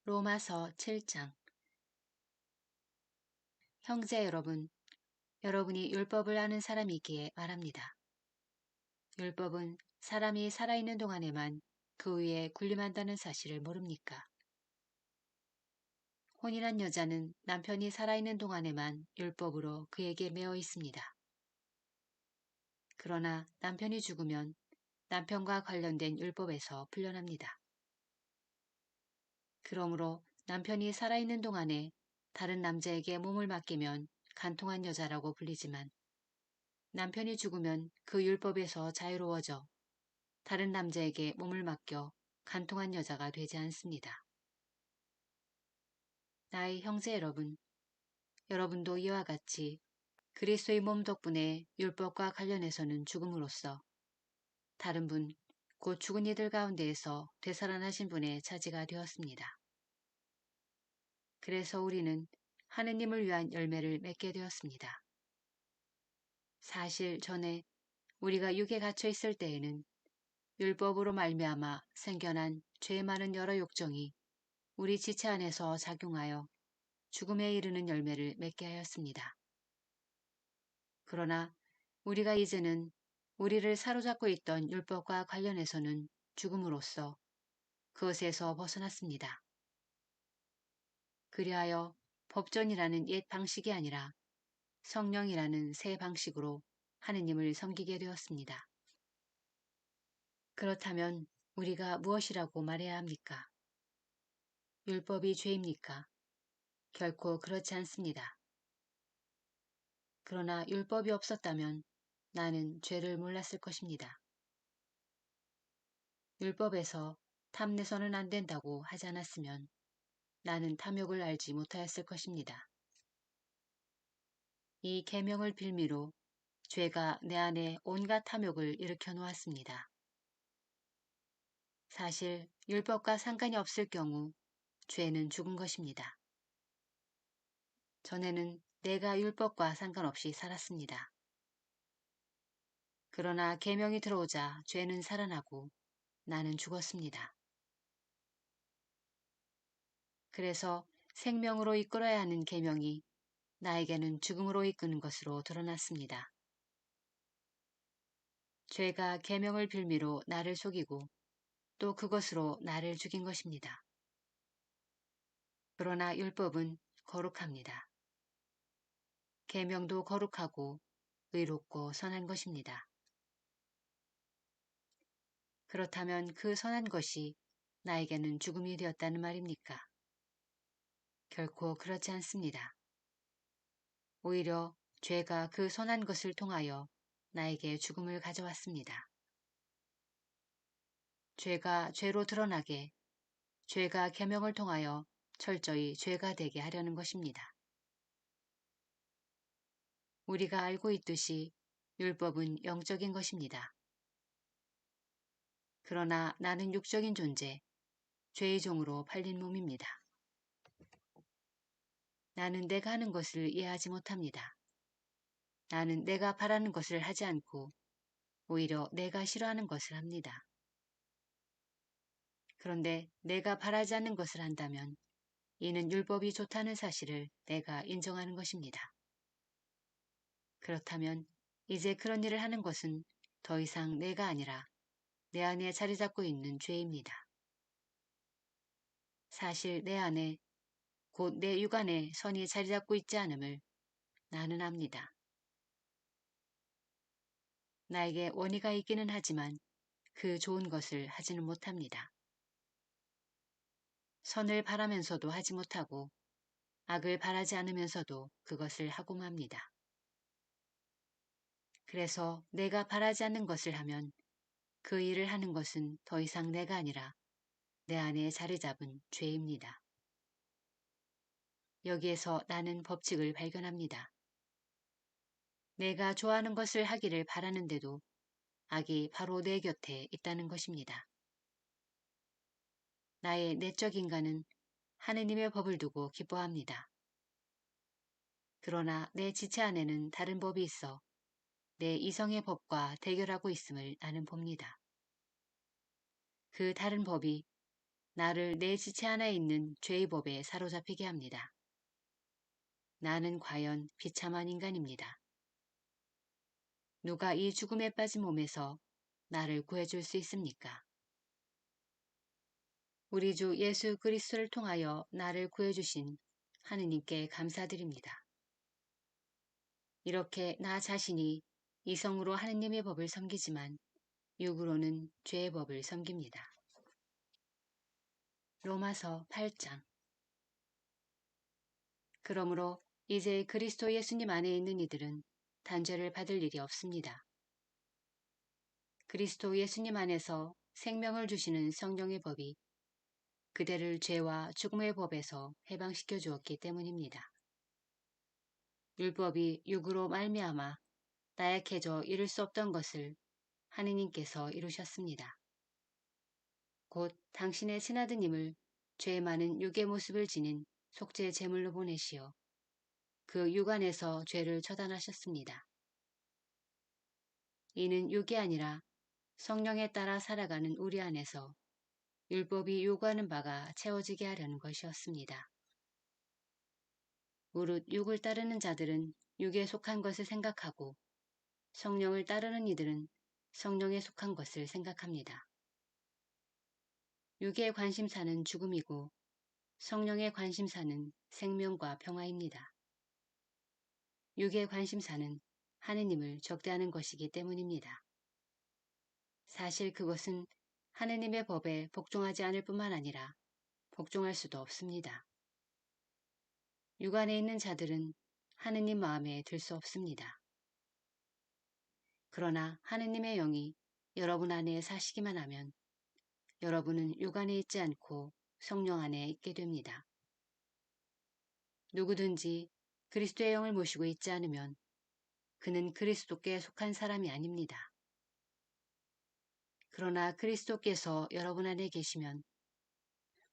로마서 7장. 형제 여러분, 여러분이 율법을 아는 사람이기에 말합니다. 율법은 사람이 살아있는 동안에만 그 위에 군림한다는 사실을 모릅니까? 혼인한 여자는 남편이 살아있는 동안에만 율법으로 그에게 매어 있습니다. 그러나 남편이 죽으면 남편과 관련된 율법에서 풀려납니다. 그러므로 남편이 살아있는 동안에 다른 남자에게 몸을 맡기면 간통한 여자라고 불리지만 남편이 죽으면 그 율법에서 자유로워져 다른 남자에게 몸을 맡겨 간통한 여자가 되지 않습니다. 나의 형제 여러분, 여러분도 이와 같이 그리스도의 몸 덕분에 율법과 관련해서는 죽음으로써 다른 분, 곧 죽은 이들 가운데에서 되살아나신 분의 차지가 되었습니다. 그래서 우리는 하느님을 위한 열매를 맺게 되었습니다. 사실 전에 우리가 육에 갇혀 있을 때에는 율법으로 말미암아 생겨난 죄 많은 여러 욕정이 우리 지체 안에서 작용하여 죽음에 이르는 열매를 맺게 하였습니다. 그러나 우리가 이제는 우리를 사로잡고 있던 율법과 관련해서는 죽음으로써 그것에서 벗어났습니다. 그리하여 법전이라는 옛 방식이 아니라 성령이라는 새 방식으로 하느님을 섬기게 되었습니다. 그렇다면 우리가 무엇이라고 말해야 합니까? 율법이 죄입니까? 결코 그렇지 않습니다. 그러나 율법이 없었다면 나는 죄를 몰랐을 것입니다. 율법에서 탐내서는 안 된다고 하지 않았으면 나는 탐욕을 알지 못하였을 것입니다. 이 계명을 빌미로 죄가 내 안에 온갖 탐욕을 일으켜 놓았습니다. 사실 율법과 상관이 없을 경우 죄는 죽은 것입니다. 전에는 내가 율법과 상관없이 살았습니다. 그러나 계명이 들어오자 죄는 살아나고 나는 죽었습니다. 그래서 생명으로 이끌어야 하는 계명이 나에게는 죽음으로 이끄는 것으로 드러났습니다. 죄가 계명을 빌미로 나를 속이고 또 그것으로 나를 죽인 것입니다. 그러나 율법은 거룩합니다. 계명도 거룩하고 의롭고 선한 것입니다. 그렇다면 그 선한 것이 나에게는 죽음이 되었다는 말입니까? 결코 그렇지 않습니다. 오히려 죄가 그 선한 것을 통하여 나에게 죽음을 가져왔습니다. 죄가 죄로 드러나게 죄가 계명을 통하여 철저히 죄가 되게 하려는 것입니다. 우리가 알고 있듯이 율법은 영적인 것입니다. 그러나 나는 육적인 존재, 죄의 종으로 팔린 몸입니다. 나는 내가 하는 것을 이해하지 못합니다. 나는 내가 바라는 것을 하지 않고 오히려 내가 싫어하는 것을 합니다. 그런데 내가 바라지 않는 것을 한다면 이는 율법이 좋다는 사실을 내가 인정하는 것입니다. 그렇다면 이제 그런 일을 하는 것은 더 이상 내가 아니라 내 안에 자리 잡고 있는 죄입니다. 사실 내 안에 곧 내 육안에 선이 자리 잡고 있지 않음을 나는 압니다. 나에게 원의가 있기는 하지만 그 좋은 것을 하지는 못합니다. 선을 바라면서도 하지 못하고 악을 바라지 않으면서도 그것을 하고 맙니다. 그래서 내가 바라지 않는 것을 하면 그 일을 하는 것은 더 이상 내가 아니라 내 안에 자리 잡은 죄입니다. 여기에서 나는 법칙을 발견합니다. 내가 좋아하는 것을 하기를 바라는데도 악이 바로 내 곁에 있다는 것입니다. 나의 내적 인간은 하느님의 법을 두고 기뻐합니다. 그러나 내 지체 안에는 다른 법이 있어 내 이성의 법과 대결하고 있음을 나는 봅니다. 그 다른 법이 나를 내 지체 안에 있는 죄의 법에 사로잡히게 합니다. 나는 과연 비참한 인간입니다. 누가 이 죽음에 빠진 몸에서 나를 구해줄 수 있습니까? 우리 주 예수 그리스도를 통하여 나를 구해주신 하느님께 감사드립니다. 이렇게 나 자신이 이성으로 하느님의 법을 섬기지만 육으로는 죄의 법을 섬깁니다. 로마서 8장. 그러므로 이제 그리스도 예수님 안에 있는 이들은 단죄를 받을 일이 없습니다. 그리스도 예수님 안에서 생명을 주시는 성령의 법이 그대를 죄와 죽음의 법에서 해방시켜 주었기 때문입니다. 율법이 육으로 말미암아 나약해져 이룰 수 없던 것을 하느님께서 이루셨습니다. 곧 당신의 친아드님을 죄 많은 육의 모습을 지닌 속죄 제물로 보내시어 그 육 안에서 죄를 처단하셨습니다. 이는 육이 아니라 성령에 따라 살아가는 우리 안에서 율법이 요구하는 바가 채워지게 하려는 것이었습니다. 무릇 육을 따르는 자들은 육에 속한 것을 생각하고 성령을 따르는 이들은 성령에 속한 것을 생각합니다. 육의 관심사는 죽음이고 성령의 관심사는 생명과 평화입니다. 육의 관심사는 하느님을 적대하는 것이기 때문입니다. 사실 그것은 하느님의 법에 복종하지 않을 뿐만 아니라 복종할 수도 없습니다. 육 안에 있는 자들은 하느님 마음에 들 수 없습니다. 그러나 하느님의 영이 여러분 안에 사시기만 하면 여러분은 육 안에 있지 않고 성령 안에 있게 됩니다. 누구든지 그리스도의 영을 모시고 있지 않으면 그는 그리스도께 속한 사람이 아닙니다. 그러나 그리스도께서 여러분 안에 계시면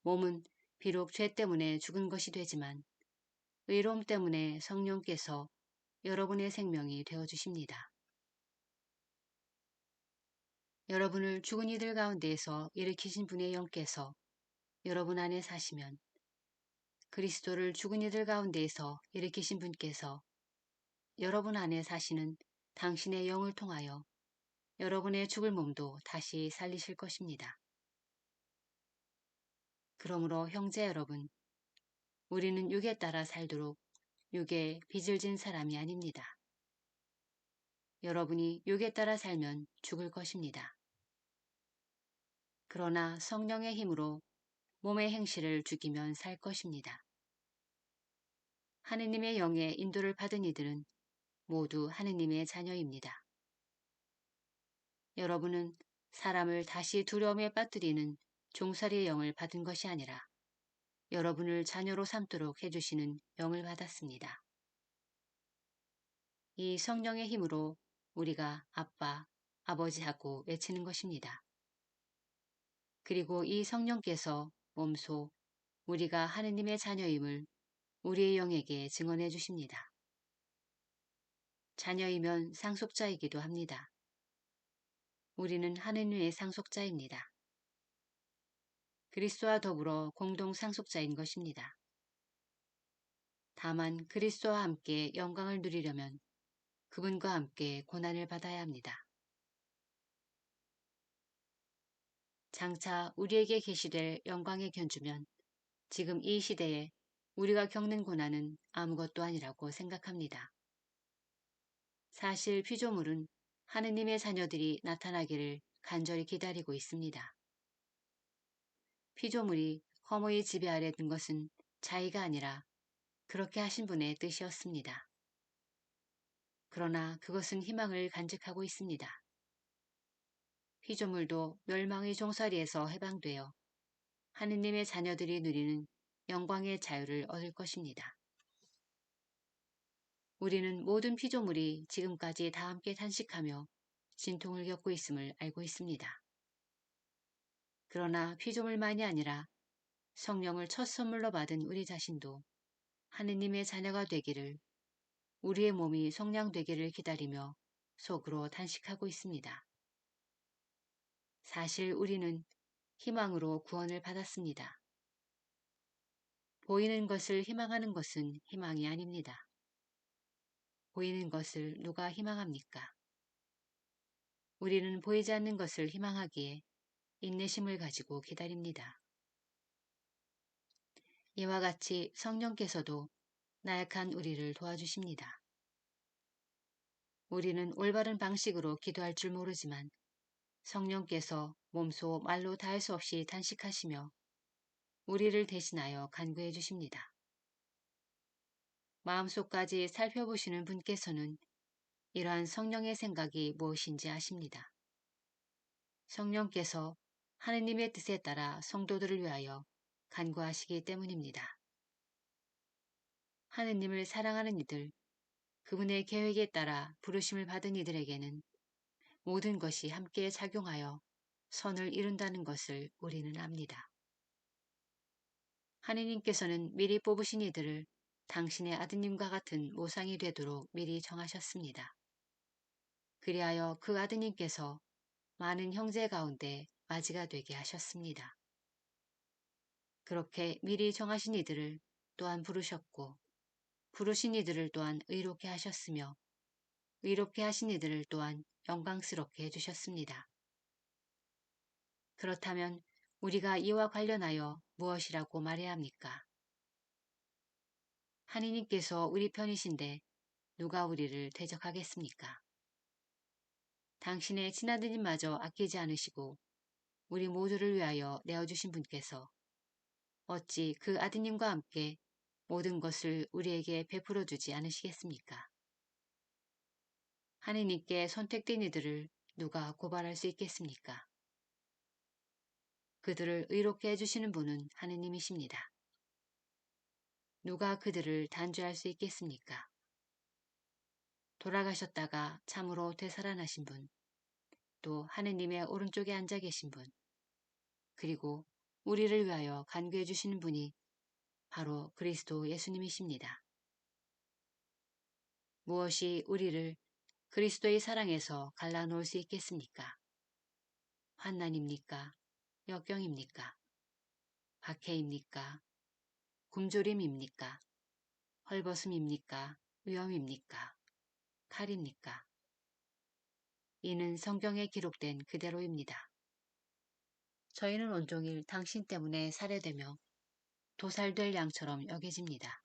몸은 비록 죄 때문에 죽은 것이 되지만 의로움 때문에 성령께서 여러분의 생명이 되어주십니다. 여러분을 죽은 이들 가운데에서 일으키신 분의 영께서 여러분 안에 사시면 그리스도를 죽은 이들 가운데에서 일으키신 분께서 여러분 안에 사시는 당신의 영을 통하여 여러분의 죽을 몸도 다시 살리실 것입니다. 그러므로 형제 여러분, 우리는 육에 따라 살도록 육에 빚을 진 사람이 아닙니다. 여러분이 육에 따라 살면 죽을 것입니다. 그러나 성령의 힘으로 몸의 행실을 죽이면 살 것입니다. 하느님의 영의 인도를 받은 이들은 모두 하느님의 자녀입니다. 여러분은 사람을 다시 두려움에 빠뜨리는 종살이의 영을 받은 것이 아니라 여러분을 자녀로 삼도록 해주시는 영을 받았습니다. 이 성령의 힘으로 우리가 아빠, 아버지하고 외치는 것입니다. 그리고 이 성령께서 몸소 우리가 하느님의 자녀임을 우리의 영에게 증언해 주십니다. 자녀이면 상속자이기도 합니다. 우리는 하느님의 상속자입니다. 그리스도와 더불어 공동 상속자인 것입니다. 다만 그리스도와 함께 영광을 누리려면 그분과 함께 고난을 받아야 합니다. 장차 우리에게 계시될 영광에 견주면 지금 이 시대에 우리가 겪는 고난은 아무것도 아니라고 생각합니다. 사실 피조물은 하느님의 자녀들이 나타나기를 간절히 기다리고 있습니다. 피조물이 허무의 지배 아래 든 것은 자의가 아니라 그렇게 하신 분의 뜻이었습니다. 그러나 그것은 희망을 간직하고 있습니다. 피조물도 멸망의 종살이에서 해방되어 하느님의 자녀들이 누리는 영광의 자유를 얻을 것입니다. 우리는 모든 피조물이 지금까지 다 함께 탄식하며 진통을 겪고 있음을 알고 있습니다. 그러나 피조물만이 아니라 성령을 첫 선물로 받은 우리 자신도 하느님의 자녀가 되기를, 우리의 몸이 성량되기를 기다리며 속으로 탄식하고 있습니다. 사실 우리는 희망으로 구원을 받았습니다. 보이는 것을 희망하는 것은 희망이 아닙니다. 보이는 것을 누가 희망합니까? 우리는 보이지 않는 것을 희망하기에 인내심을 가지고 기다립니다. 이와 같이 성령께서도 나약한 우리를 도와주십니다. 우리는 올바른 방식으로 기도할 줄 모르지만 성령께서 몸소 말로 다할 수 없이 탄식하시며 우리를 대신하여 간구해 주십니다. 마음속까지 살펴보시는 분께서는 이러한 성령의 생각이 무엇인지 아십니다. 성령께서 하느님의 뜻에 따라 성도들을 위하여 간구하시기 때문입니다. 하느님을 사랑하는 이들, 그분의 계획에 따라 부르심을 받은 이들에게는 모든 것이 함께 작용하여 선을 이룬다는 것을 우리는 압니다. 하느님께서는 미리 뽑으신 이들을 당신의 아드님과 같은 모상이 되도록 미리 정하셨습니다. 그리하여 그 아드님께서 많은 형제 가운데 맞이가 되게 하셨습니다. 그렇게 미리 정하신 이들을 또한 부르셨고 부르신 이들을 또한 의롭게 하셨으며 의롭게 하신 이들을 또한 영광스럽게 해주셨습니다. 그렇다면 우리가 이와 관련하여 무엇이라고 말해야 합니까? 하느님께서 우리 편이신데 누가 우리를 대적하겠습니까? 당신의 친아드님마저 아끼지 않으시고 우리 모두를 위하여 내어주신 분께서 어찌 그 아드님과 함께 모든 것을 우리에게 베풀어 주지 않으시겠습니까? 하느님께 선택된 이들을 누가 고발할 수 있겠습니까? 그들을 의롭게 해주시는 분은 하느님이십니다. 누가 그들을 단죄할 수 있겠습니까? 돌아가셨다가 참으로 되살아나신 분, 또 하느님의 오른쪽에 앉아 계신 분, 그리고 우리를 위하여 간구해 주시는 분이 바로 그리스도 예수님이십니다. 무엇이 우리를 그리스도의 사랑에서 갈라놓을 수 있겠습니까? 환난입니까? 역경입니까? 박해입니까? 굶주림입니까? 헐벗음입니까? 위험입니까? 칼입니까? 이는 성경에 기록된 그대로입니다. 저희는 온종일 당신 때문에 살해되며 도살될 양처럼 여겨집니다.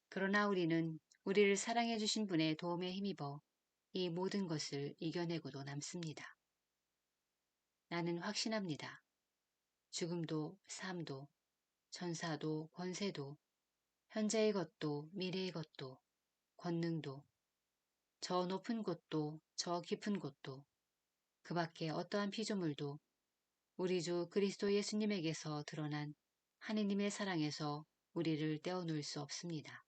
그러나 우리는 우리를 사랑해 주신 분의 도움에 힘입어 이 모든 것을 이겨내고도 남습니다. 나는 확신합니다. 죽음도 삶도 천사도 권세도 현재의 것도 미래의 것도 권능도 저 높은 곳도 저 깊은 곳도 그 밖에 어떠한 피조물도 우리 주 그리스도 예수님에게서 드러난 하느님의 사랑에서 우리를 떼어놓을 수 없습니다.